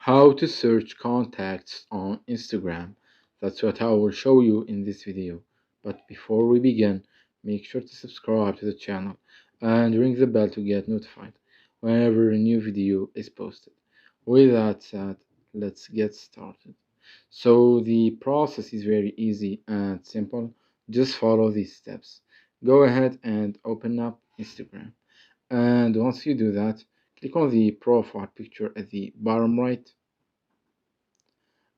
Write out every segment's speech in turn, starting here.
How to search contacts on Instagram. That's what I will show you in this video. But before we begin, make sure to subscribe to the channel and ring the bell to get notified whenever a new video is posted. With that said, let's get started. So the process is very easy and simple. Just follow these steps. Go ahead and open up Instagram. And once you do that, click on the profile picture at the bottom right.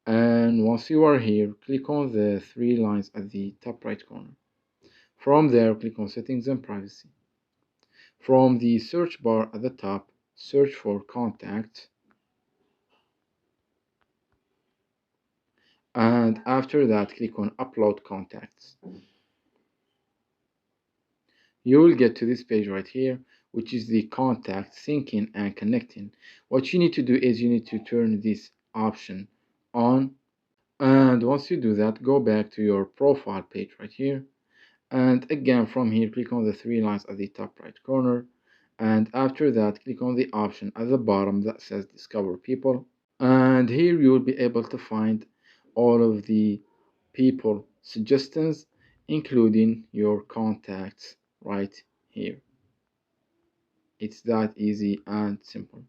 And once you are here, click on the three lines at the top right corner. From there, click on Settings and Privacy. From the search bar at the top, search for Contacts. And after that, click on Upload Contacts. You will get to this page right here, which is the contact syncing and connecting. What you need to do is you need to turn this option on. And once you do that, go back to your profile page right here. And again, from here, click on the three lines at the top right corner. And after that, click on the option at the bottom that says Discover People. And here you will be able to find all of the people suggestions, including your contacts right here. It's that easy and simple.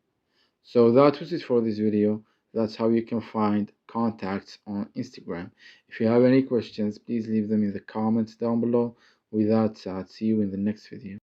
So that was it for this video. That's how you can find contacts on Instagram. If you have any questions, please leave them in the comments down below. With that said, see you in the next video.